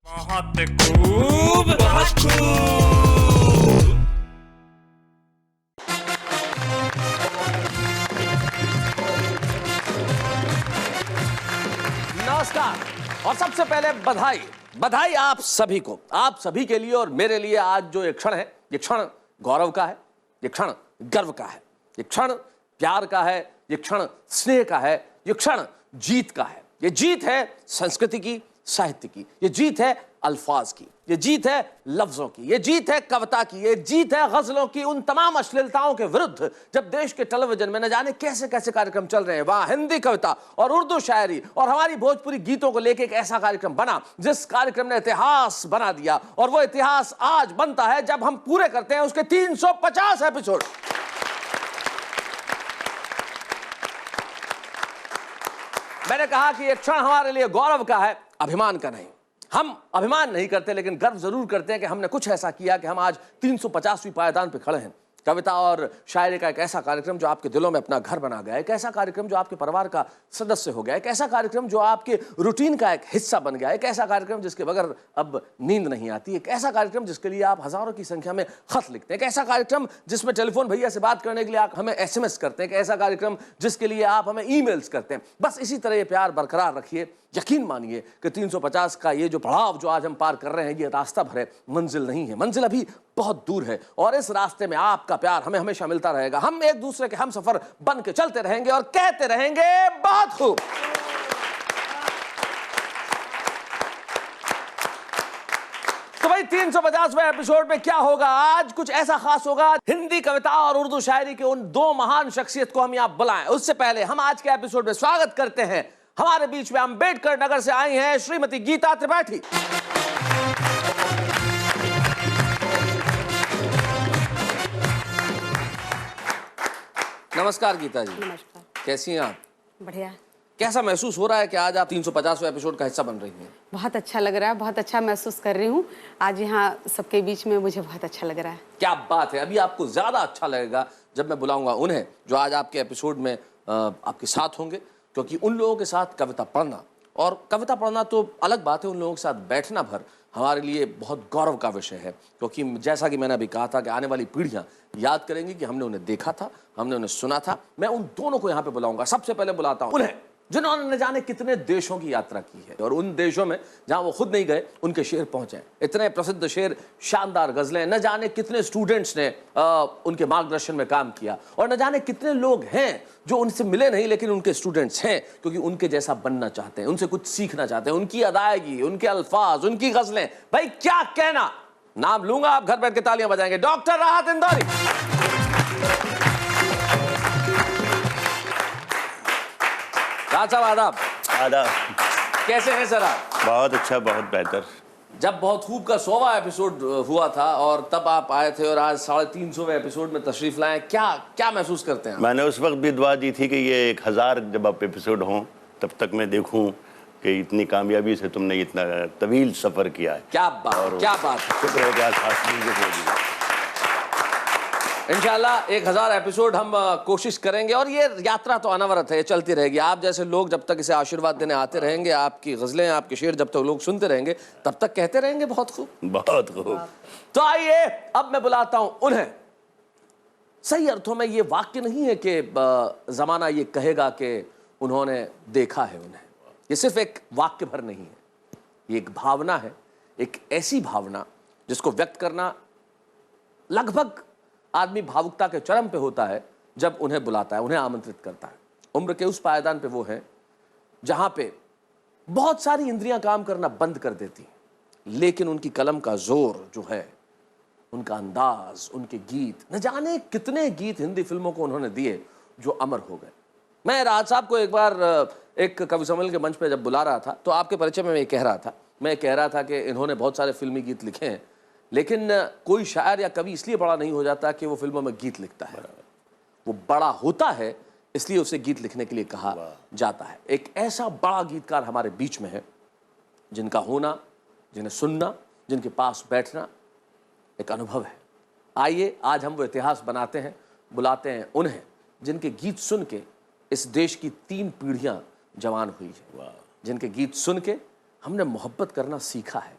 बहुत खूब, बहुत खूब। नमस्कार और सबसे पहले बधाई बधाई आप सभी को, आप सभी के लिए और मेरे लिए। आज जो ये क्षण है, ये क्षण गौरव का है, ये क्षण गर्व का है, ये क्षण प्यार का है, ये क्षण स्नेह का है, ये क्षण जीत का है। ये जीत है संस्कृति की, साहित्य की, ये जीत है अल्फाज की, ये जीत है लफ्जों की, ये जीत है कविता की, ये जीत है गजलों की, उन तमाम अश्लीलताओं के विरुद्ध जब देश के टेलीविजन में न जाने कैसे कैसे कार्यक्रम चल रहे हैं। वहां हिंदी कविता और उर्दू शायरी और हमारी भोजपुरी गीतों को लेकर एक ऐसा कार्यक्रम बना जिस कार्यक्रम ने इतिहास बना दिया। और वो इतिहास आज बनता है जब हम पूरे करते हैं उसके 350 एपिसोड। मैंने कहा कि एक क्षण हमारे लिए गौरव का है, अभिमान का नहीं। हम अभिमान नहीं करते लेकिन गर्व जरूर करते हैं कि हमने कुछ ऐसा किया कि हम आज 350वीं पायदान पे खड़े हैं। कविता और शायरी का एक ऐसा कार्यक्रम जो आपके दिलों में अपना घर बना गया, एक ऐसा कार्यक्रम जो आपके परिवार का सदस्य हो गया, एक ऐसा कार्यक्रम जो आपके रूटीन का एक हिस्सा बन गया, एक ऐसा कार्यक्रम जिसके बगैर अब नींद नहीं आती, एक ऐसा कार्यक्रम जिसके लिए आप हजारों की संख्या में खत लिखते हैं, एक ऐसा कार्यक्रम जिसमें टेलीफोन भैया से बात करने के लिए आप हमें एसएमएस करते हैं, एक ऐसा कार्यक्रम जिसके लिए आप हमें ईमेल्स करते हैं। बस इसी तरह ये प्यार बरकरार रखिए। यकीन मानिए कि 350 का ये जो पड़ाव जो आज हम पार कर रहे हैं, ये रास्ता भर है, मंजिल नहीं है। मंजिल अभी बहुत दूर है और इस रास्ते में आपका प्यार हमें हमेशा मिलता रहेगा। हम एक दूसरे के हम सफर बन के चलते रहेंगे और कहते रहेंगे बहुत खूब। तो भाई 350वें एपिसोड में क्या होगा? आज कुछ ऐसा खास होगा। हिंदी कविता और उर्दू शायरी के उन दो महान शख्सियत को हम यहाँ बुलाएं। उससे पहले हम आज के एपिसोड में स्वागत करते हैं, हमारे बीच में अंबेडकर नगर से आई हैं श्रीमती गीता त्रिपाठी। नमस्कार गीता जी। नमस्कार। कैसी हैं आप? बढ़िया। कैसा महसूस हो रहा है कि आज आप 350वें एपिसोड का हिस्सा बन रही हैं? बहुत अच्छा लग रहा है, बहुत अच्छा महसूस कर रही हूँ आज यहाँ सबके बीच में, मुझे बहुत अच्छा लग रहा है। क्या बात है। अभी आपको ज्यादा अच्छा लगेगा जब मैं बुलाऊंगा उन्हें जो आज आपके एपिसोड में आपके साथ होंगे, क्योंकि उन लोगों के साथ कविता पढ़ना, और कविता पढ़ना तो अलग बात है, उन लोगों के साथ बैठना भर हमारे लिए बहुत गौरव का विषय है। क्योंकि जैसा कि मैंने अभी कहा था कि आने वाली पीढ़ियां याद करेंगी कि हमने उन्हें देखा था, हमने उन्हें सुना था। मैं उन दोनों को यहाँ पे बुलाऊंगा। सबसे पहले बुलाता हूँ उन्हें जिन्होंने न जाने कितने देशों की यात्रा की है और उन देशों में जहां वो खुद नहीं गए उनके शेर पहुंचे। इतने प्रसिद्ध शेर, शानदार गजलें, न जाने कितने स्टूडेंट्स ने उनके मार्गदर्शन में काम किया, और न जाने कितने लोग हैं जो उनसे मिले नहीं लेकिन उनके स्टूडेंट्स हैं, क्योंकि उनके जैसा बनना चाहते हैं, उनसे कुछ सीखना चाहते हैं। उनकी अदायगी, उनके अल्फाज, उनकी गजलें, भाई क्या कहना। नाम लूंगा, आप घर बैठ के तालियां बजाएंगे। डॉक्टर राहत इंदौरी। साहब आदाब। आदाब। कैसे हैं सर आप? बहुत अच्छा, बहुत बेहतर। जब बहुत खूब का 100वां एपिसोड हुआ था और तब आप आए थे और आज 350वें एपिसोड में तशरीफ लाए, क्या महसूस करते हैं? मैंने उस वक्त भी दुआ दी थी कि ये 1000 जब आप एपिसोड हों तब तक मैं देखूं कि इतनी कामयाबी से तुमने इतना तवील सफर किया है। क्या बात, क्या बात है। शुक्र है कि आज खास मीज़ इंशाल्लाह 1000 एपिसोड हम कोशिश करेंगे और ये यात्रा तो अनवरत है, चलती रहेगी। आप जैसे लोग जब तक इसे आशीर्वाद देने आते रहेंगे, आपकी गजलें, आपके शेर जब तक लोग सुनते रहेंगे, तब तक कहते रहेंगे बहुत खूब, बहुत खूब। तो आइए अब मैं बुलाता हूं उन्हें। सही अर्थों में ये वाक्य नहीं है कि जमाना ये कहेगा कि उन्होंने देखा है उन्हें। ये सिर्फ एक वाक्य भर नहीं है, ये एक भावना है, एक ऐसी भावना जिसको व्यक्त करना लगभग आदमी भावुकता के चरम पे होता है जब उन्हें बुलाता है, उन्हें आमंत्रित करता है। उम्र के उस पायदान पे वो हैं जहां पे बहुत सारी इंद्रियां काम करना बंद कर देती हैं, लेकिन उनकी कलम का जोर जो है, उनका अंदाज, उनके गीत, न जाने कितने गीत हिंदी फिल्मों को उन्होंने दिए जो अमर हो गए। मैं राज साहब को एक बार एक कवि सम्मेलन के मंच पे जब बुला रहा था तो आपके परिचय में मैं कह रहा था कि इन्होंने बहुत सारे फिल्मी गीत लिखे हैं, लेकिन कोई शायर या कवि इसलिए बड़ा नहीं हो जाता कि वो फिल्मों में गीत लिखता है, वो बड़ा होता है इसलिए उसे गीत लिखने के लिए कहा जाता है। एक ऐसा बड़ा गीतकार हमारे बीच में है जिनका होना, जिन्हें सुनना, जिनके पास बैठना एक अनुभव है। आइए आज हम वो इतिहास बनाते हैं, बुलाते हैं उन्हें जिनके गीत सुन के इस देश की 3 पीढ़ियां जवान हुई है, जिनके गीत सुन के हमने मोहब्बत करना सीखा है,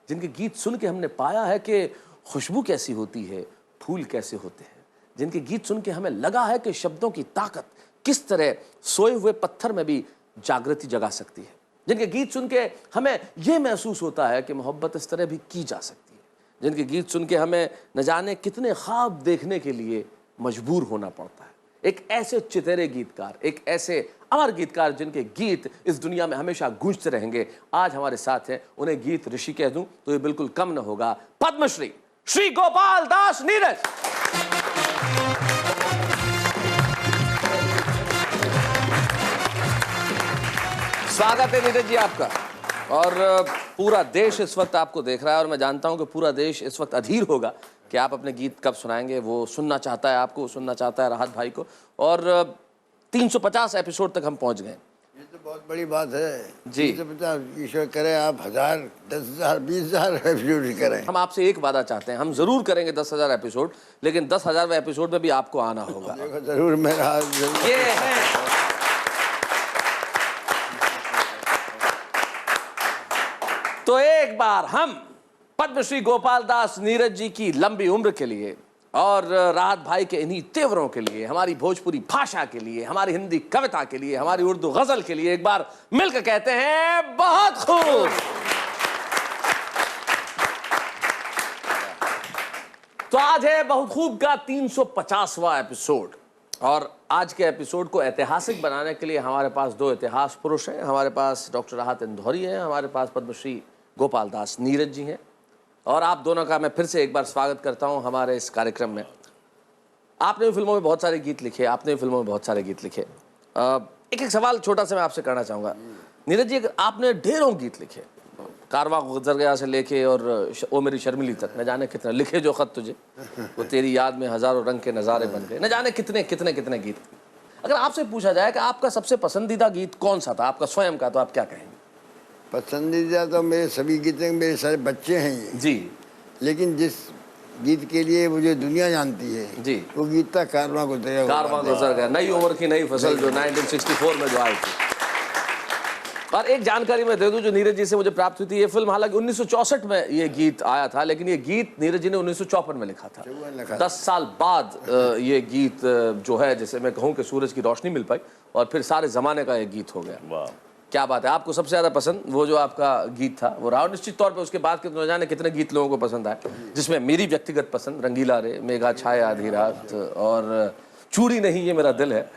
जिनके गीत सुन के हमने पाया है कि खुशबू कैसी होती है, फूल कैसे होते हैं, जिनके गीत सुन के हमें लगा है कि शब्दों की ताकत किस तरह सोए हुए पत्थर में भी जागृति जगा सकती है, जिनके गीत सुन के हमें यह महसूस होता है कि मोहब्बत इस तरह भी की जा सकती है, जिनके गीत सुन के हमें न जाने कितने ख्वाब देखने के लिए मजबूर होना पड़ता है। एक ऐसे चितेरे गीतकार, एक ऐसे अमर गीतकार जिनके गीत इस दुनिया में हमेशा गूंजते रहेंगे, आज हमारे साथ हैं। उन्हें गीत ऋषि कह दूं तो ये बिल्कुल कम न होगा। पद्मश्री श्री गोपाल दास नीरज। स्वागत है नीरज जी आपका। और पूरा देश इस वक्त आपको देख रहा है और मैं जानता हूं कि पूरा देश इस वक्त अधीर होगा कि आप अपने गीत कब सुनाएंगे। वो सुनना चाहता है आपको, सुनना चाहता है राहत भाई को। और 350 एपिसोड तक हम पहुंच गए। ये तो बहुत बड़ी बात है जी। 350 ईश्वर करे आप 1000, 10,000, 20,000 एपिसोड करें। हम आपसे एक वादा चाहते हैं, हम जरूर करेंगे 10,000 एपिसोड, लेकिन 10,000वें एपिसोड में भी आपको आना होगा। देखो जरूर मेरा हाथ जरूर। ये है तो एक बार हम पद्मश्री गोपाल दास नीरज जी की लंबी उम्र के लिए और राहत भाई के इन्हीं तेवरों के लिए, हमारी भोजपुरी भाषा के लिए, हमारी हिंदी कविता के लिए, हमारी उर्दू गजल के लिए एक बार मिलकर कहते हैं बहुत खूब। तो आज है बहुत खूब का 350वां एपिसोड और आज के एपिसोड को ऐतिहासिक बनाने के लिए हमारे पास दो इतिहास पुरुष हैं। हमारे पास डॉक्टर राहत इंदौरी हैं, हमारे पास पद्मश्री गोपाल दास नीरज जी हैं। और आप दोनों का मैं फिर से एक बार स्वागत करता हूं हमारे इस कार्यक्रम में। आपने भी फिल्मों में बहुत सारे गीत लिखे, आपने भी फिल्मों में बहुत सारे गीत लिखे। एक एक सवाल छोटा सा मैं आपसे करना चाहूँगा नीरज जी। आपने ढेरों गीत लिखे, कारवां गुजर गया से लेके और ओ मेरी शर्मिली तक, न जाने कितने लिखे जो खत तुझे, वो तेरी याद में हजारों रंग के नज़ारे बन गए, न जाने कितने कितने कितने गीत। अगर आपसे पूछा जाए कि आपका सबसे पसंदीदा गीत कौन सा था, आपका स्वयं का, तो आप क्या कहेंगे? पसंदीदा तो मेरे सभी गीत हैं, मेरे सारे बच्चे हैं ये जी। लेकिन जिस गीत के लिए मुझे दुनिया जानती है जी, वो गीत था कारवां गुजर कारवां गुजर गया, नई उम्र की नई फसल, जो 1964 में जो आई थी। और एक जानकारी मैं दे दूं जो नीरज जी से मुझे प्राप्त हुई थी, ये फिल्म हालांकि 1964 में ये गीत आया था, लेकिन ये गीत नीरज जी ने 1954 में लिखा था। 10 साल बाद ये गीत जो है, जैसे मैं कहूँ कि सूरज की रोशनी मिल पाई और फिर सारे जमाने का ये गीत हो गया। वाह, क्या बात है। आपको सबसे ज्यादा पसंद वो जो आपका गीत था वो रहा। निश्चित तौर पे उसके बाद के न जाने कितने गीत लोगों को पसंद आए, जिसमें मेरी व्यक्तिगत पसंद रंगीला रे, मेघा छाए आधी रात और चूड़ी नहीं ये मेरा दिल है,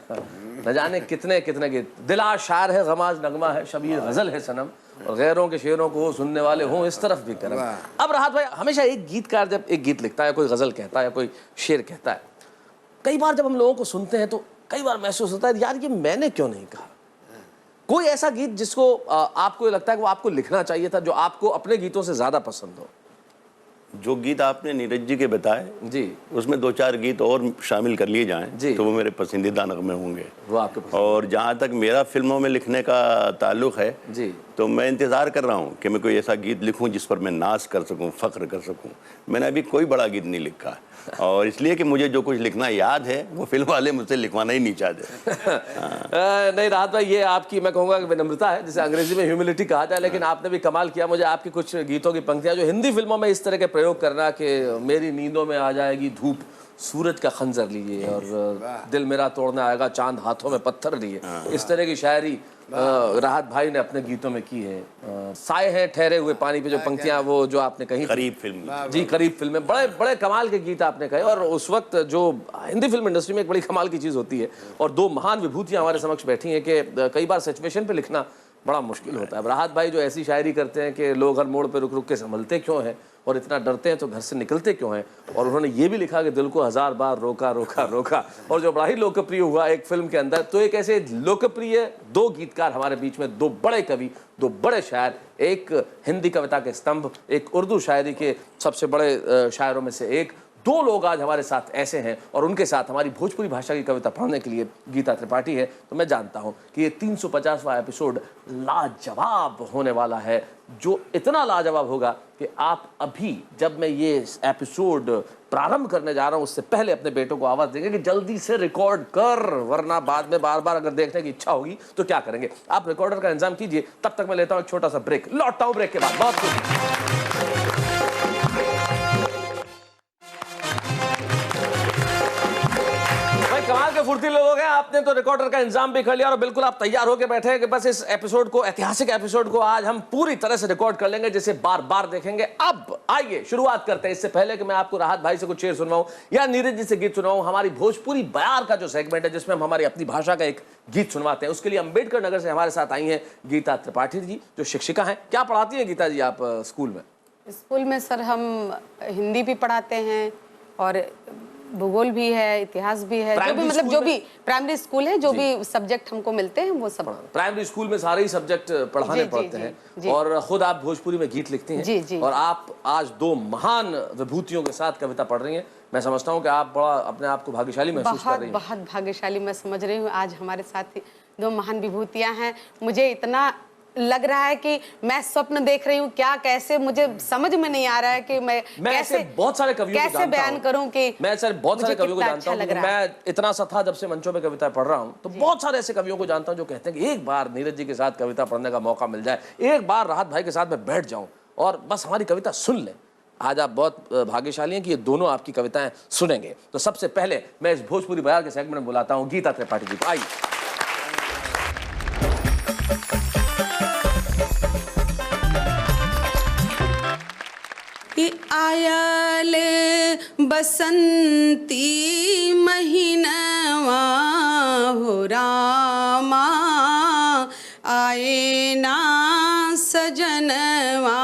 न जाने कितने कितने गीत। दिला शायर है, गमाज नगमा है, शबीर गजल है सनम, और गैरों के शेरों को सुनने वाले हों इस तरफ भी करम। अब राहत भाई, हमेशा एक गीतकार जब एक गीत लिखता है, कोई गजल कहता है या कोई शेर कहता है, कई बार जब हम लोगों को सुनते हैं तो कई बार महसूस होता है यार ये मैंने क्यों नहीं कहा। कोई ऐसा गीत जिसको आपको लगता है कि वो आपको लिखना चाहिए था, जो आपको अपने गीतों से ज्यादा पसंद हो? जो गीत आपने नीरज जी के बताए जी, उसमें 2-4 गीत और शामिल कर लिए जाएं जी, तो वो मेरे पसंदीदा नगमे होंगे। वो आपके पसंद। और जहाँ तक मेरा फिल्मों में लिखने का ताल्लुक है जी, तो मैं इंतज़ार कर रहा हूँ कि मैं कोई ऐसा गीत लिखूँ जिस पर मैं नाज कर सकूँ, फ़ख्र कर सकूँ। मैंने अभी कोई बड़ा गीत नहीं लिखा और इसलिए कि मुझे जो कुछ लिखना याद है वो फिल्म वाले मुझसे लिखवाना ही नहीं चाहते। नहीं राहत भाई, ये आपकी मैं कहूँगा कि विनम्रता है, जिसे अंग्रेजी में ह्यूमिलिटी कहा जाए। लेकिन आपने भी कमाल किया। मुझे आपकी कुछ गीतों की पंक्तियाँ जो हिंदी फिल्मों में इस तरह के प्रयोग करना कि मेरी नींदों में आ जाएगी धूप, सूरज का खंजर लिए, और दिल मेरा तोड़ने आएगा चांद हाथों में पत्थर लिए, इस तरह की शायरी राहत भाई ने अपने गीतों में की है। साए हैं ठहरे हुए पानी पे जो पंक्तियां वो जो आपने कही, करीब फिल्म, जी करीब फिल्म में बड़े बड़े कमाल के गीत आपने कहे। और उस वक्त जो हिंदी फिल्म इंडस्ट्री में एक बड़ी कमाल की चीज़ होती है, और दो महान विभूतियां हमारे समक्ष बैठी हैं कि कई बार सिचुएशन पे लिखना बड़ा मुश्किल होता है। अब राहत भाई जो ऐसी शायरी करते हैं कि लोग हर मोड़ पे रुक रुक के संभलते क्यों हैं और इतना डरते हैं तो घर से निकलते क्यों हैं, और उन्होंने ये भी लिखा कि दिल को 1000 बार रोका रोका रोका, और जो बड़ा ही लोकप्रिय हुआ एक फिल्म के अंदर। तो एक ऐसे लोकप्रिय दो गीतकार हमारे बीच में, दो बड़े कवि, दो बड़े शायर, एक हिंदी कविता के स्तंभ, एक उर्दू शायरी के सबसे बड़े शायरों में से एक, दो लोग आज हमारे साथ ऐसे हैं और उनके साथ हमारी भोजपुरी भाषा की कविता पढ़ने के लिए गीता त्रिपाठी है। तो मैं जानता हूं कि ये 350वां एपिसोड लाजवाब होने वाला है, जो इतना लाजवाब होगा कि आप अभी जब मैं ये एपिसोड प्रारंभ करने जा रहा हूं उससे पहले अपने बेटों को आवाज देंगे कि जल्दी से रिकॉर्ड कर, वरना बाद में बार बार अगर देखने की इच्छा होगी तो क्या करेंगे। आप रिकॉर्डर का इंतजाम कीजिए, तब तक मैं लेता हूं एक छोटा सा ब्रेक, लौटता हूं ब्रेक के बाद। बहुत कुछ कमाल के फुर्तीले लोग हैं। आपने तो रिकॉर्डर का इंतजाम भी कर लिया और बिल्कुल आप तैयार होकर बैठे हैं कि बस इस एपिसोड को, ऐतिहासिक एपिसोड को आज हम पूरी तरह से रिकॉर्ड कर लेंगे, जिसे बार बार देखेंगे। अब आइए शुरुआत करते हैं। इससे पहले कि मैं आपको राहत भाई से कुछ शेर सुनवाऊं या नीरज जी से गीत सुनवाऊं, हमारी भोजपुरी बयार का जो सेगमेंट है जिसमें हम हमारी अपनी भाषा का एक गीत सुनवाते हैं, उसके लिए अंबेडकर नगर से हमारे साथ आई हैं गीता त्रिपाठी जी, जो शिक्षिका हैं। क्या पढ़ाती हैं गीता जी आप स्कूल में? स्कूल में सर हम हिंदी भी पढ़ाते हैं और भूगोल भी है, इतिहास भी है, जो भी मतलब जो भी प्राइमरी स्कूल है, जो भी सब्जेक्ट हमको मिलते हैं वो सब। प्राइमरी स्कूल में सारे ही सब्जेक्ट पढ़ाने पड़ते हैं और खुद आप भोजपुरी में गीत लिखती हैं और आप आज दो महान विभूतियों के साथ कविता पढ़ रही हैं। मैं समझता हूँ कि आप बड़ा अपने आप को भाग्यशाली महसूस कर रही हैं। बहुत भाग्यशाली मैं समझ रही हूँ। आज हमारे साथ दो महान विभूतियाँ हैं। मुझे इतना लग रहा है कि मैं स्वप्न देख रही हूँ, क्या कैसे मुझे समझ में नहीं आ रहा है कि मैं कैसे बहुत सारे कवियों को कैसे बयान करूं कि मैं सर बहुत सारे कवियों को जानता हूँ। मैं इतना सा था जब से मंचों पे कविता पढ़ रहा हूँ, तो बहुत सारे ऐसे कवियों को जानता हूँ जो कहते हैं कि एक बार नीरज जी के साथ कविता पढ़ने का मौका मिल जाए, एक बार राहत भाई के साथ मैं बैठ जाऊं और बस हमारी कविता सुन लें। आज आप बहुत भाग्यशाली हैं कि ये दोनों आपकी कविताएं सुनेंगे। तो सबसे पहले मैं इस भोजपुरी बयार के सेगमेंट में बुलाता हूँ गीता त्रिपाठी जी को। आइए। आयल बसंती महीनवा हो रामा, आए ना सजनवा।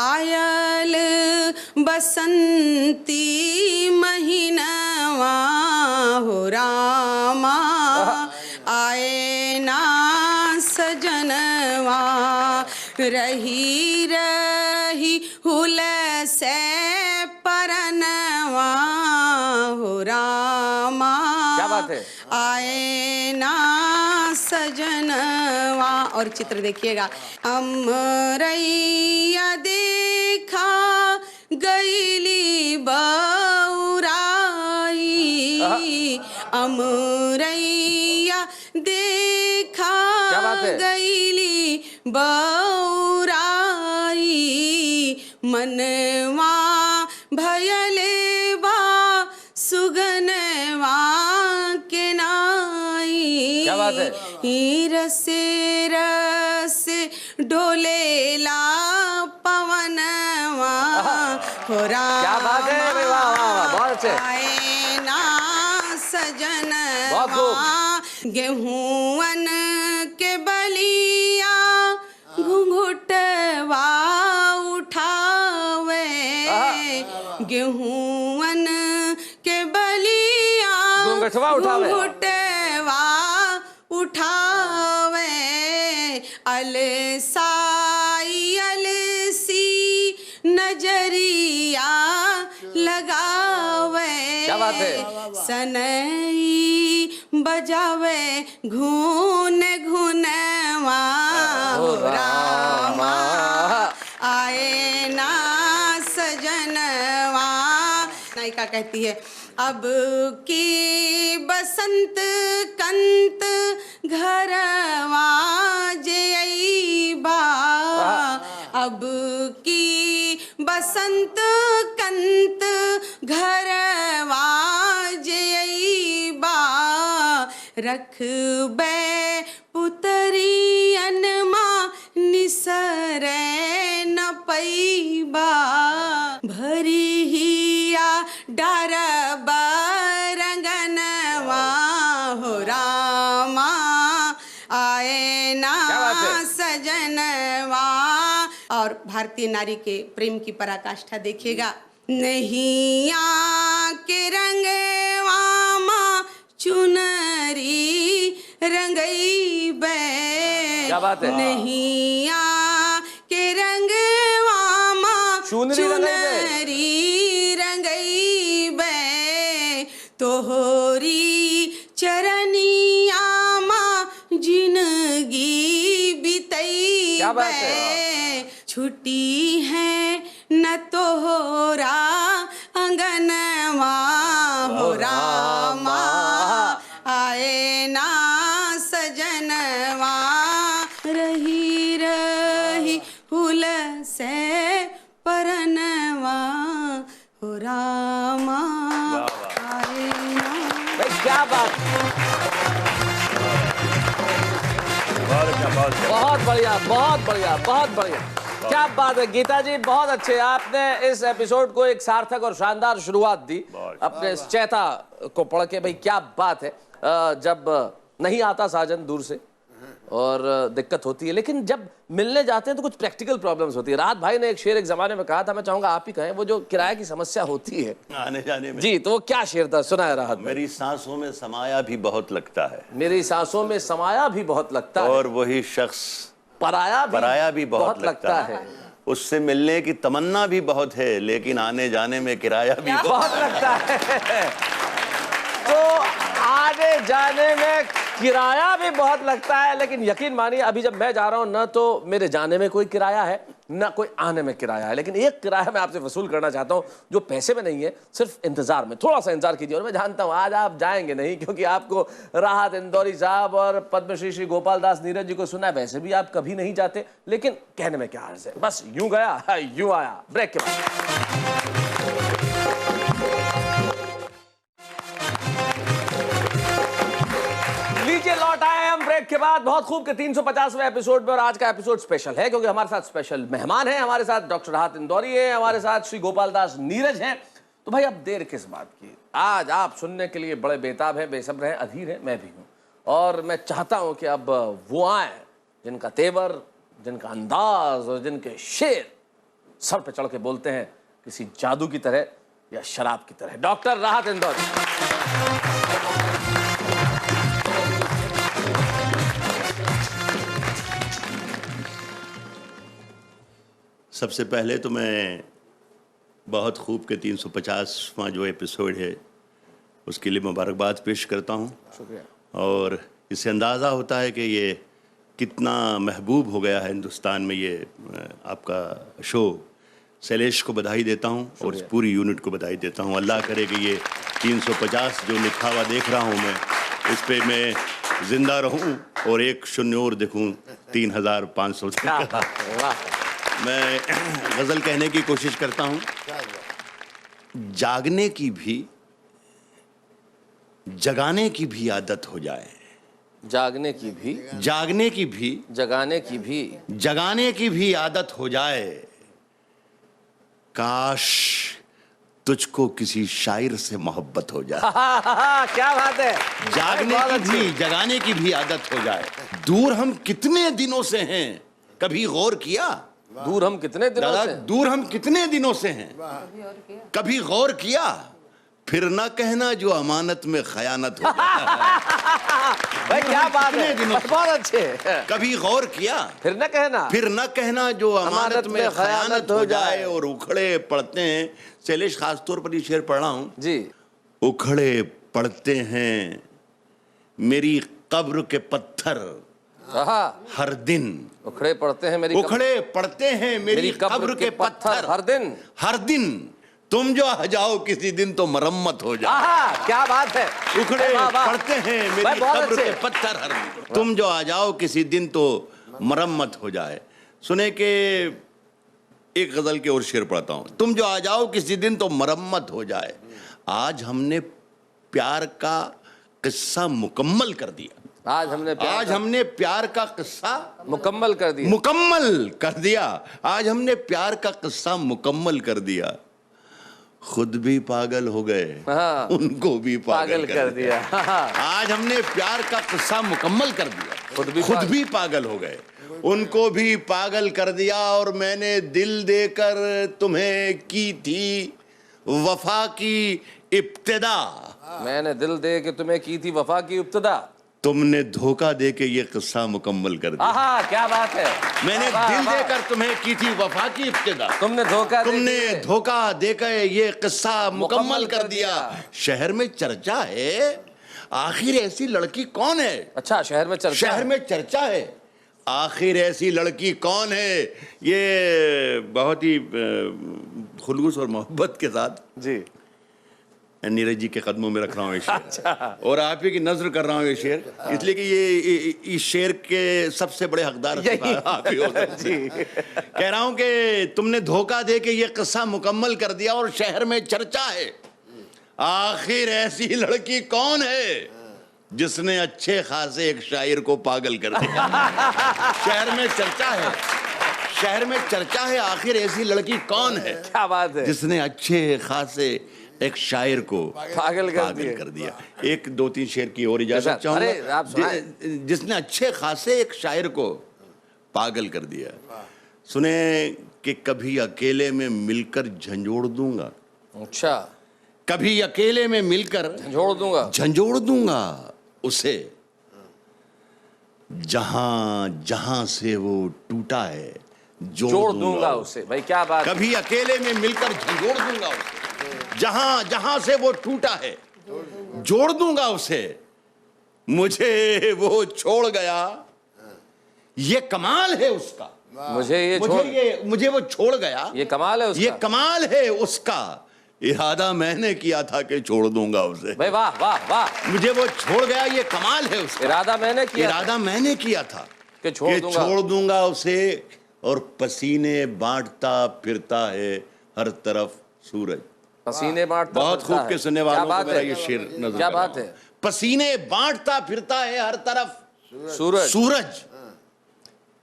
आयल बसंती महीनवा हो रामा, आए ना सजनवा। रही रही हुल से परनवा हो रामा, क्या बात है, आए ना सजनवा। और चित्र देखिएगा। अमरैया देखा गईली बउराई, अमरैया देखा गईली बउराई। मनवा भयले बा सुगनवा के नाई। क्या बात है। रसे रसे डोलेला पवनवा हो रामा। क्या बात है, वाह वाह वाह, बहुत अच्छे। आए ना सजनवा। गेहूं के बलिया घुंघुटवा उठावे, गेहूं के बलिया घुंघुटवा उठावे। अलसाई अलसी नजरिया लगावे। क्या बात है। सनई बजावे घून घूनवा हो रामा, आए ना सजनवा। नायिका कहती है, अब की बसंत कंत घरवा जइबा। अब की बसंत कंत घरवा जइबा। रखबे पुतरियन माँ निसरे न पैबा। भरी हिया डरबा रंगनवा हो रामा, आए ना सजनवा। और भारतीय नारी के प्रेम की पराकाष्ठा देखिएगा। नहीं के रंगवा माँ चुनरी रंगई बे। क्या बात है। नहीं के रंगवा माँ चुनरी रंगई क्या बात है। बे छुट्टी है न तो हो अंगनवा हो रामा आए ना सजनवा रही रही हुल से परनवा हो रामा आए ना। भाई क्या बात, बहुत बढ़िया, बहुत बढ़िया, बहुत बढ़िया, क्या बात है गीता जी, बहुत अच्छे। आपने इस एपिसोड को एक सार्थक और शानदार शुरुआत दी अपने इस चैता को पढ़ के। भाई क्या बात है। जब नहीं आता साजन दूर से और दिक्कत होती है, लेकिन जब मिलने जाते हैं तो कुछ प्रैक्टिकल प्रॉब्लम्स होती है। राहत भाई ने एक शेर एक जमाने में कहा था, मैं चाहूंगा आप ही कहें, वो जो किराए की समस्या होती है आने जाने में। जी, तो वो क्या शेर था, सुना है राहत भाई? मेरी सांसों में समाया भी बहुत लगता है, मेरी सांसों में समाया भी बहुत लगता है, और वही शख्स पराया भी बहुत लगता है। उससे मिलने की तमन्ना भी बहुत है, लेकिन आने जाने में किराया भी बहुत लगता है। तो आने जाने में किराया भी बहुत लगता है, लेकिन यकीन मानिए अभी जब मैं जा रहा हूं ना तो मेरे जाने में कोई किराया है ना कोई आने में किराया है, लेकिन एक किराया मैं आपसे वसूल करना चाहता हूं जो पैसे में नहीं है, सिर्फ इंतजार में। थोड़ा सा इंतजार कीजिए। और मैं जानता हूं आज आप जाएंगे नहीं, क्योंकि आपको राहत इंदौरी साहब और पद्मश्री श्री गोपाल दास नीरज जी को सुना है, वैसे भी आप कभी नहीं जाते, लेकिन कहने में क्या अर्ज है, बस यूं गया यूं आया। ब्रेक के बाद लीजिए लौट आए हम ब्रेक के बाद बहुत खूब के 350वें एपिसोड में। और आज का एपिसोड स्पेशल है क्योंकि हमारे साथ स्पेशल मेहमान हैं। हमारे साथ डॉक्टर राहत इंदौरी है, हमारे साथ श्री गोपाल दास नीरज हैं। तो भाई अब देर किस बात की, आज आप सुनने के लिए बड़े बेताब हैं, बेसब्र हैं, अधीर हैं, मैं भी हूं। और मैं चाहता हूं कि अब वो आए जिनका तेवर, जिनका अंदाज और जिनके शेर सर पे चढ़ के बोलते हैं किसी जादू की तरह या शराब की तरह। डॉक्टर राहत इंदौरी। सबसे पहले तो मैं बहुत खूब के 350वां जो एपिसोड है उसके लिए मुबारकबाद पेश करता हूं। शुक्रिया। और इससे अंदाज़ा होता है कि ये कितना महबूब हो गया है हिंदुस्तान में ये आपका शो। शैलेश को बधाई देता हूं और इस पूरी यूनिट को बधाई देता हूं। अल्लाह करे कि ये 350 जो लिखा हुआ देख रहा हूं मैं, इस पे मैं जिंदा रहूं और एक शून्य और देखूं 3500। मैं गज़ल कहने की कोशिश करता हूं। जागने की भी जगाने की भी आदत हो जाए, जागने की भी जागने की भी जगाने की भी जगाने की भी आदत हो जाए। काश तुझको किसी शायर से मोहब्बत हो जाए। क्या बात है। जागने की भी जगाने की भी आदत हो जाए। दूर हम कितने दिनों से हैं, कभी गौर किया? दूर हम कितने दिनों से, दूर हम कितने दिनों से हैं, कभी गौर किया? फिर ना कहना जो अमानत में खयानत हो जाए। भाई क्या बात है, बहुत अच्छे। कभी गौर किया? फिर न कहना जो अमानत में खयानत हो जाए। और उखड़े पड़ते हैं, शैलेश खास तौर पर ये शेर पढ़ रहा हूं जी। उखड़े पड़ते हैं मेरी कब्र के पत्थर हर दिन। उखड़े पड़ते हैं मेरी कब्र के पत्थर हर दिन। तुम जो आ जाओ किसी दिन तो मरम्मत हो जाए। क्या बात है। उखड़े पड़ते हैं मेरी कब्र के पत्थर हर दिन। तुम जो आ जाओ किसी दिन तो मरम्मत हो जाए। सुने के एक गजल के और शेर पढ़ता हूं। तुम जो आ जाओ किसी दिन तो मरम्मत हो जाए। आज हमने प्यार का किस्सा मुकम्मल कर दिया। आज हमने प्यार का किस्सा मुकम्मल कर दिया। आज हमने प्यार का किस्सा मुकम्मल कर दिया। खुद भी पागल हो गए, उनको भी पागल कर दिया। आज हमने प्यार का किस्सा मुकम्मल कर दिया। खुद भी पागल हो गए, उनको भी पागल कर दिया। और मैंने दिल देकर तुम्हें की थी वफा की इब्तिदा। मैंने दिल दे के तुम्हें की थी वफा की इब्तिदा। तुमने धोखा दे के ये किस्सा मुकम्मल कर दिया। क्या बात है। मैंने दिल देकर तुम्हें की थी वफा की इब्तिदा। तुमने धोखा देकर ये किस्सा मुकम्मल कर दिया। शहर में चर्चा है, आखिर ऐसी लड़की कौन है? अच्छा, शहर में चर्चा है। आखिर ऐसी लड़की कौन है, ये बहुत ही खुलूस और मोहब्बत के साथ जी नीरज जी के कदमों में रख रहा हूँ ये शेर। और आप ही की नजर कर रहा हूँ ये शेर, इसलिए कि ये इस शेर के सबसे बड़े हकदार आप ही होते हैं। जी कह रहा हूँ कि तुमने धोखा दे के ये किस्सा मुकम्मल कर दिया और शहर में चर्चा है, आखिर ऐसी लड़की कौन है जिसने अच्छे खासे एक शायर को पागल कर दिया। शहर में चर्चा है, शहर में चर्चा है, आखिर ऐसी लड़की कौन है, क्या बात है, जिसने अच्छे खासे एक शायर को पागल कर दिया। एक दो तीन शेर की और इजाजत चाहूंगा। जिसने अच्छे खासे एक शायर को पागल कर दिया। सुने कि कभी अकेले में मिलकर झंझोड़ दूंगा, अच्छा, कभी अकेले में मिलकर झंझोड़ दूंगा उसे, जहां जहां से वो टूटा है जोड़ दूंगा उसे। भाई क्या बात, कभी अकेले में मिलकर झंझोड़ दूंगा उसे, जहां जहां से वो टूटा है जोड़ दूंगा उसे। मुझे वो छोड़ गया, ये कमाल है उसका। मुझे वो छोड़ गया, ये कमाल है उसका। ये कमाल है उसका। इरादा मैंने किया था कि छोड़ दूंगा उसे। भाई वाह वाह वाह, मुझे वो छोड़ गया, ये कमाल है उसका। इरादा मैंने किया था कि छोड़ दूंगा उसे। और पसीने बांटता फिरता है हर तरफ सूरज, पसीने बांटता, बहुत खूब के सुनने वालों को मेरा ये शेर नजर, क्या बात है, पसीने बांटता फिरता है हर तरफ सूरज,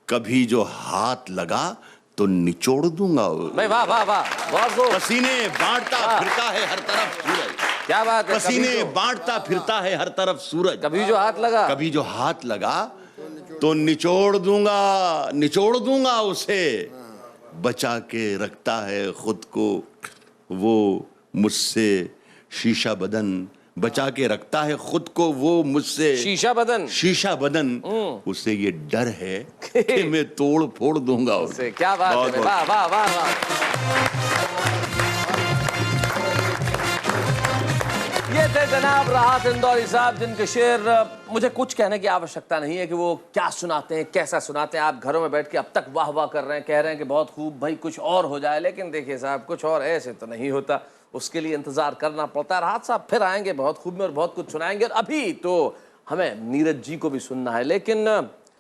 कभी जो हाथ लगा तो निचोड़ दूंगा। भाई वाह वाह वाह, बहुत खूब। पसीने बांटता फिरता है हर तरफ सूरज, क्या बात है, पसीने बांटता फिरता है हर तरफ सूरज, कभी जो हाथ लगा तो निचोड़ दूंगा उसे। बचा के रखता है खुद को वो मुझसे शीशा बदन, बचा के रखता है खुद को वो मुझसे शीशा बदन। उसे ये डर है कि मैं तोड़ फोड़ दूंगा उसे। क्या बात है, वाह वाह वाह वाह। ये थे जनाब राहत इंदौरी साहब, जिनके शेर मुझे कुछ कहने की आवश्यकता नहीं है कि वो क्या सुनाते हैं, कैसा सुनाते हैं। आप घरों में बैठ के अब तक वाह वाह कर रहे हैं, कह रहे हैं कि बहुत खूब, भाई कुछ और हो जाए। लेकिन देखिए साहब, कुछ और ऐसे तो नहीं होता, उसके लिए इंतजार करना पड़ता है। राहत साहब फिर आएंगे बहुत खूब में और बहुत कुछ सुनाएंगे। और अभी तो हमें नीरज जी को भी सुनना है, लेकिन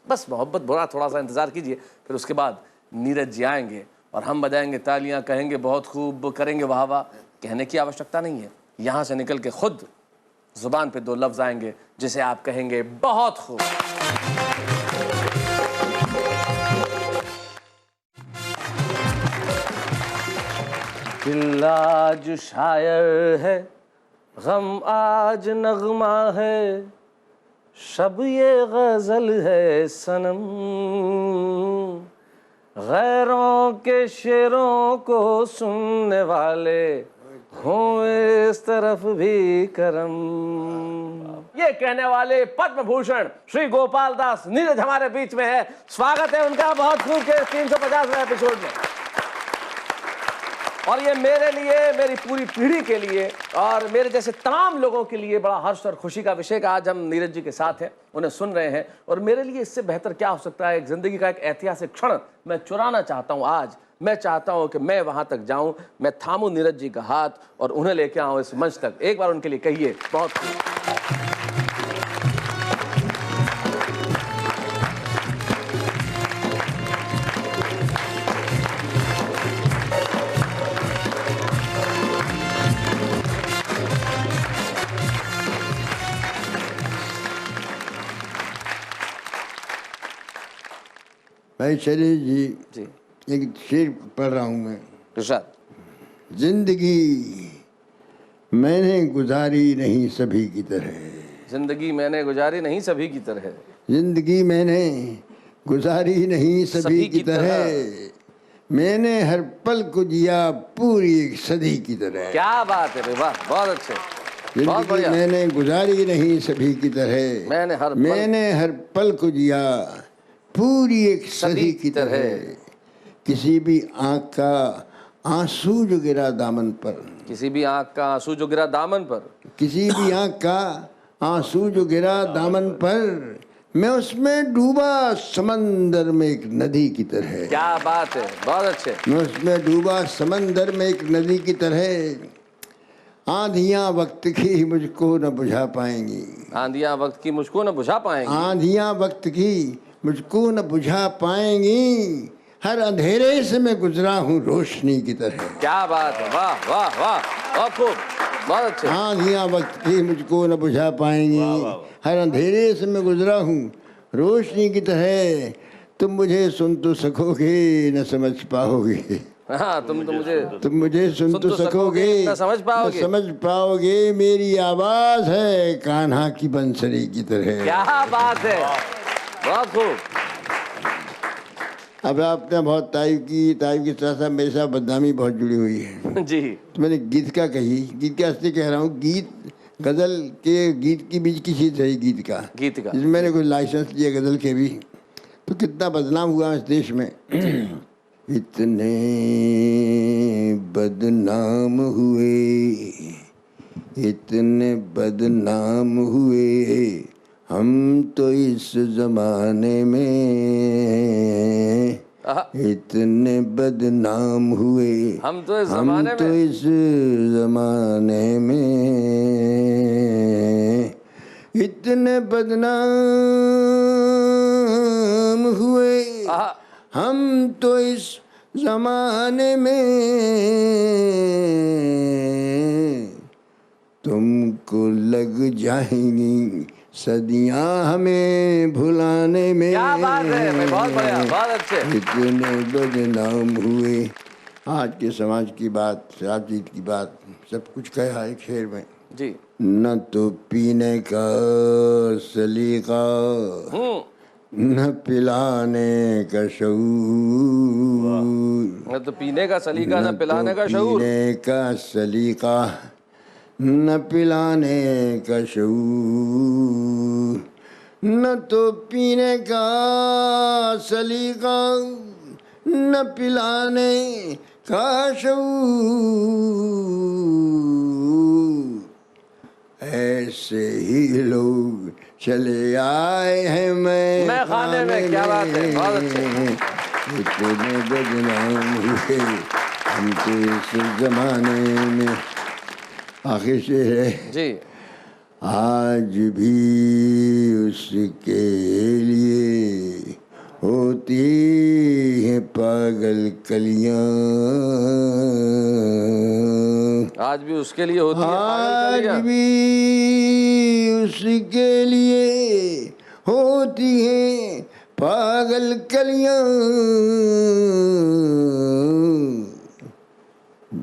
बस मोहब्बत भरा थोड़ा सा इंतजार कीजिए, फिर उसके बाद नीरज जी आएंगे और हम बजाएंगे तालियां, कहेंगे बहुत खूब, करेंगे वाह वाह। कहने की आवश्यकता नहीं है, यहाँ से निकल के खुद जुबान पे दो लफ्ज आएंगे जिसे आप कहेंगे बहुत खूब। दिल आज शायर है, गम आज नगमा है, शब ये गजल है सनम, गैरों के शेरों को सुनने वाले हों इस तरफ भी करम। ये कहने वाले पद्म भूषण श्री गोपाल दास नीरज हमारे बीच में है। स्वागत है उनका बहुत खूब के 350वें एपिसोड में। और ये मेरे लिए, मेरी पूरी पीढ़ी के लिए और मेरे जैसे तमाम लोगों के लिए बड़ा हर्ष और खुशी का विषय का आज हम नीरज जी के साथ हैं, उन्हें सुन रहे हैं। और मेरे लिए इससे बेहतर क्या हो सकता है, एक जिंदगी का एक ऐतिहासिक क्षण मैं चुराना चाहता हूं आज। मैं चाहता हूं कि मैं वहां तक जाऊं, मैं थामूं नीरज जी का हाथ और उन्हें लेके आऊं इस मंच तक। एक बार उनके लिए कहिए बहुत भाई शरीर जी, जी एक शेर पढ़ रहा हूँ मैं। इरशाद। जिंदगी मैंने गुजारी नहीं सभी की तरह, जिंदगी मैंने गुजारी नहीं सभी की तरह, जिंदगी मैंने गुजारी नहीं सभी की तरह, मैंने हर पल को जिया पूरी एक सदी की तरह। क्या बात है, वाह, बहुत अच्छे, बहुत जिंदगी बढ़िया। मैंने गुजारी नहीं सभी की तरह, मैंने हर पल को जिया पूरी एक सदी की तरह। किसी भी आंख का आंसू जो गिरा दामन पर, किसी भी आंख का आंसू जो गिरा दामन पर, किसी भी आंख का आंसू जो गिरा दामन पर, मैं उसमें डूबा समंदर में एक नदी की तरह। क्या बात है, बहुत अच्छे। मैं उसमें डूबा समंदर में एक नदी की तरह, आंधियां वक्त की मुझको न बुझा पाएंगी। आंधियां वक्त की मुझको न बुझा पाएंगी। आंधियां वक्त की मुझको न बुझा पाएंगी, हर अंधेरे से मैं गुजरा हूँ रोशनी की तरह। क्या बात है, वाह वाह वाह, बहुत खूब, बहुत अच्छे। आंधियां वक्त की मुझको न बुझा पाएंगी, हर अंधेरे से मैं गुजरा हूँ रोशनी की तरह। तुम मुझे सुन तो सकोगे न समझ पाओगे। हाँ, तुम मुझे सुन तो सकोगे न समझ पाओगे। न समझ पाओगे, मेरी आवाज है कान्हा की बंसरी की तरह। क्या बात है, बहुत खूब। अब आपने बहुत तारीफ की, तारीफ के साथ साथ मेरे साथ बदनामी बहुत जुड़ी हुई है। जी, तो मैंने गीत का कही, गीत का इसलिए कह रहा हूँ, गीत गजल के गीत के बीच की चीज है गीत का। जिसमें मैंने कोई लाइसेंस लिया गजल के भी, तो कितना बदनाम हुआ इस देश में। इतने बदनाम हुए, इतने बदनाम हुए हम तो इस जमाने में, इतने बदनाम हुए हम तो इस जमाने में, इतने बदनाम हुए हम तो इस जमाने में, तुमको लग जाएंगी सदियां हमें भुलाने में। क्या बात है, बहुत बढ़िया, बहुत अच्छे। इतने बदनाम हुए। आज के समाज की बात, राजनीति की बात, सब कुछ कहा है शेर में जी। न तो पीने का सलीका, न पिलाने का शऊर, न तो पीने का सलीका, न पिलाने का शऊर, पीने का सलीका न पिलाने का शऊर, न तो pine का सलीका न पिलाने का शऊर। ऐसे ही लोग चले आए हैं मैं खाने में। क्या बात है, बहुत अच्छे। इतने बदनाम हुए हम तो इस जमाने में। आखिर से है जी, आज भी उसके लिए होती है पागल कलियां, आज भी उसके लिए होती है पागल आज कलियां। भी उसके लिए होती है पागल कलियां।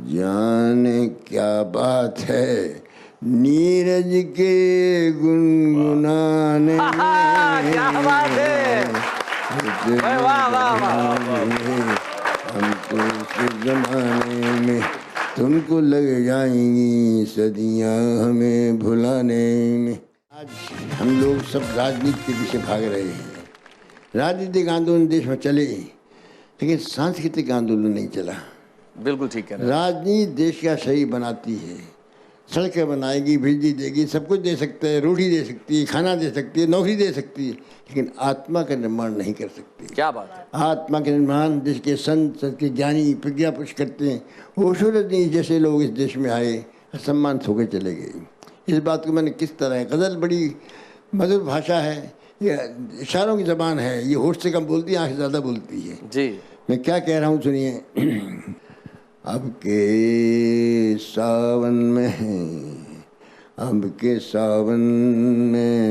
जाने क्या बात है नीरज के गुनगुनाने में। क्या बात है, वाह वाह वाह। हम तो इस जमाने में तुमको लग जाएंगी सदियां हमें भुलाने में। आज हम लोग सब राजनीति के पीछे भाग रहे हैं। राजनीतिक आंदोलन देश में चले, लेकिन सांस्कृतिक आंदोलन नहीं चला। बिल्कुल ठीक है। राजनीति देश का सही बनाती है, सड़कें बनाएगी, बिजली देगी, सब कुछ दे सकते हैं, रोटी दे सकती है, खाना दे सकती है, नौकरी दे सकती है, लेकिन आत्मा का निर्माण नहीं कर सकती। क्या बात है। आत्मा का निर्माण देश के संत, के ज्ञानी, प्रज्ञा पुरुष करते हैं। ओशो रजनीश जैसे लोग इस देश में आए, सम्मान होकर चले गए। इस बात को मैंने किस तरह, गज़ल बड़ी मधुर भाषा है, ये इशारों की ज़बान है, ये होठ से कम बोलती है, आँख से ज़्यादा बोलती है। जी, मैं क्या कह रहा हूँ सुनिए। अब के सावन में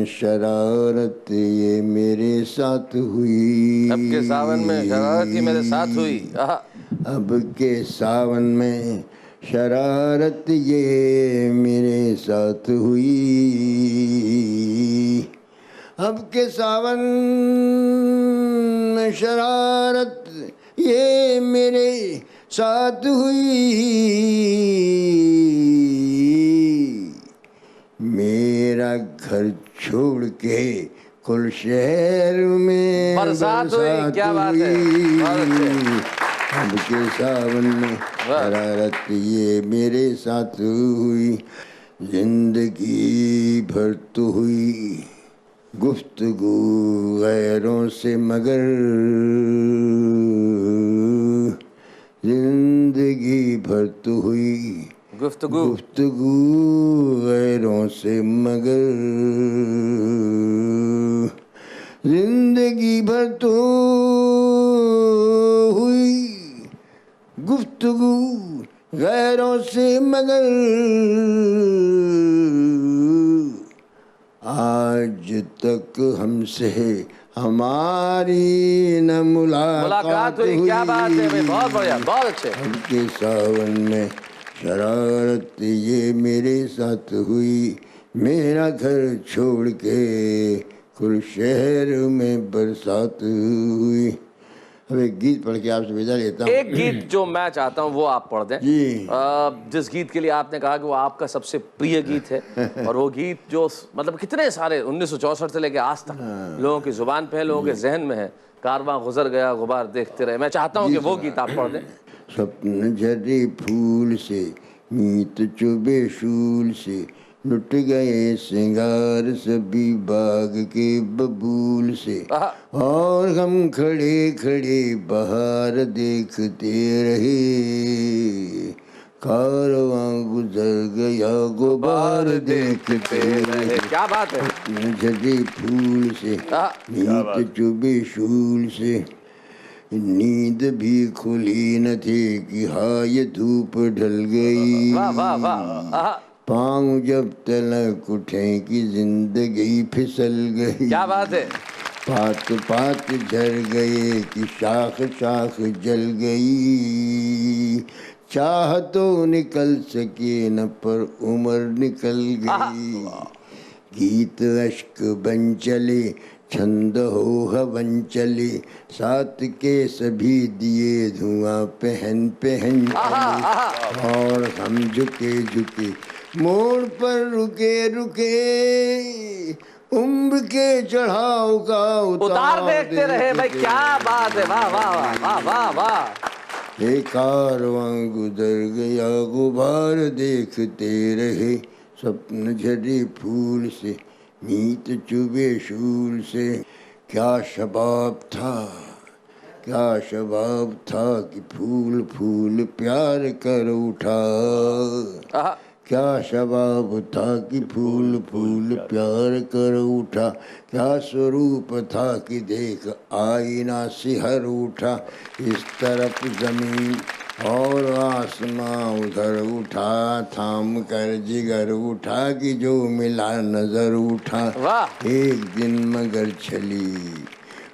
शरारत ये मेरे साथ हुई। अब के सावन में शरारत ये मेरे साथ हुई। अब के सावन में शरारत ये मेरे साथ हुई। अब के सावन में शरारत ये मेरे साथ हुई। मेरा घर छोड़ के कुल शहर में बरसात हुई। क्या बात है, अब के सावन में शरारत ये मेरे साथ हुई। जिंदगी भर तो हुई, गुफ्तगू गैरों से मगर जिंदगी भर तो हुई गुफ्तगू गैरों से मगर जिंदगी भर तो हुई गुफ्तगू गैरों से मगर आज तक हमसे हमारी न मुलाकात हुई। क्या बात है भाई, बहुत बढ़िया, बहुत अच्छे। के सावन में शरारत ये मेरे साथ हुई, मेरा घर छोड़ के कुल शहर में बरसात हुई। अब एक गीत पढ़ के आपसे विदा लेता हूँ। एक गीत जो मैं चाहता हूँ वो आप पढ़ दें जी। जिस गीत के लिए आपने कहा कि वो आपका सबसे प्रिय गीत है और वो गीत जो मतलब कितने सारे 1964 से लेके आज तक लोगों की जुबान पे है, लोगों के जहन में है, कारवां गुजर गया गुबार देखते रहे। मैं चाहता हूँ कि वो गीत आप पढ़ दें। स्वप्न झरे फूल से मीत चुभे शूल से लुट गए सिंगार सभी बाग के बबूल से, और हम खड़े खड़े बहार देखते रहे, कारवां गुजर गया गुबार देखते रहे। क्या बात है। झरे फूल से मीत चुभे शूल से नींद भी खुली न थी कि हाय धूप ढल गई, वाह वाह वाह। पाँव जब तलक उठे कि जिंदगी फिसल गई। क्या बात है। पात पात झड़ गए कि शाख शाख जल गई, चाह तो निकल सके न पर उम्र निकल गई। गीत अश्क बन चले छंद हो हवन चले, साथ के सभी दिए धुआं पहन पहन चले, और हम झुके झुके मोड़ पर रुके रुके, उम्र के चढ़ाव का उतार देखते रहे। भाई क्या बात है, वाह वाह वाह वाह वाह। एक कारवां गुजर गया गुबार देखते रहे, स्वप्न झरे फूल से मीत चुभे शूल से। क्या शबाब था, क्या शबाब था कि फूल फूल प्यार कर उठा, क्या शबाब था कि फूल फूल प्यार कर उठा, क्या स्वरूप था कि देख आईना सिहर उठा। इस तरफ जमीन और आसमां उधर उठा, थाम कर जिगर उठा कि जो मिला नजर उठा। एक दिन मगर चली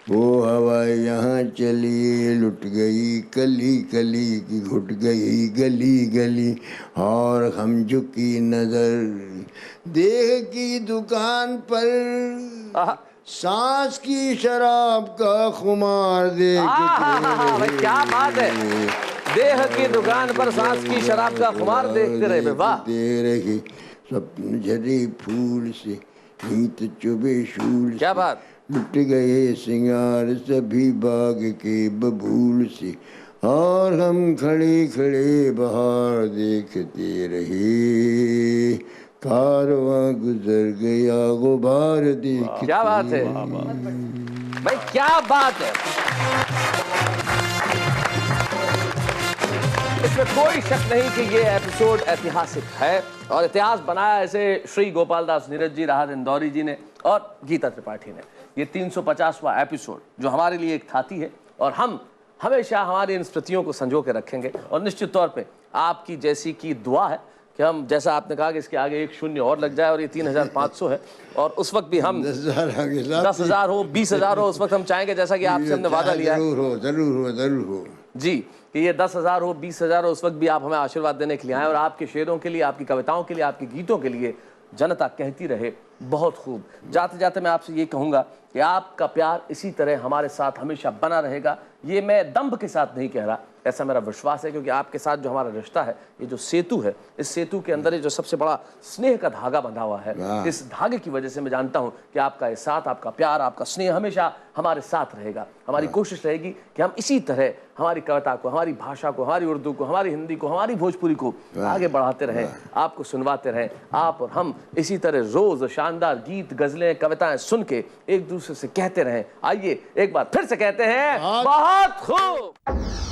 वो हवा यहाँ चली, लुट गई कली कली की घुट गई गली गली, और हम झुकी नजर देह की दुकान पर, सांस की शराब का खुमार देखते। क्या बात है। देह की दुकान पर सांस की शराब का खुमार देखते रहे। वाह। रहे स्वप्न झरे फूल से मीत चुभे शूल, क्या बात। लुट गए सिंगार सभी बाग के बबूल से, और हम खड़े खड़े बहार देखते रहे, कारवां गुजर गया गुबार देखते। क्या बात है भाई, क्या बात है। इसमें कोई शक नहीं कि ये एपिसोड ऐतिहासिक है, और इतिहास बनाया ऐसे श्री गोपाल दास नीरज जी, राहत इंदौरी जी ने और गीता त्रिपाठी ने। ये 350वां एपिसोड जो हमारे लिए एक थाती है, और हम हमेशा हमारी इन स्मृतियों को संजो के रखेंगे। और निश्चित तौर पे आपकी जैसी की दुआ है कि हम, जैसा आपने कहा कि इसके आगे एक शून्य और लग जाए, और ये 3500 है, और उस वक्त भी हम 10,000 हो 20,000 हो, उस वक्त हम चाहेंगे, जैसा कि आपसे हमने वादा लिया है, जरूर हो जी, कि ये 10,000 हो 20,000 हो, उस वक्त भी आप हमें आशीर्वाद देने के लिए आए, और आपके शेरों के लिए, आपकी कविताओं के लिए, आपके गीतों के लिए जनता कहती रहे बहुत खूब। जाते जाते मैं आपसे ये कहूँगा कि आपका प्यार इसी तरह हमारे साथ हमेशा बना रहेगा। ये मैं दंभ के साथ नहीं कह रहा, ऐसा मेरा विश्वास है, क्योंकि आपके साथ जो हमारा रिश्ता है, ये जो सेतु है, इस सेतु के अंदर ये जो सबसे बड़ा स्नेह का धागा बंधा हुआ है, इस धागे की वजह से मैं जानता हूं कि आपका ये साथ, आपका प्यार, आपका स्नेह हमेशा हमारे साथ रहेगा। हमारी कोशिश रहेगी कि हम इसी तरह हमारी कविता को, हमारी भाषा को, हमारी उर्दू को, हमारी हिंदी को, हमारी भोजपुरी को आगे बढ़ाते रहें, आपको सुनवाते रहें। आप और हम इसी तरह रोज शाम शानदार गीत, गजलें, कविताएं सुन के एक दूसरे से कहते रहें। आइए एक बार फिर से कहते हैं बहुत खूब।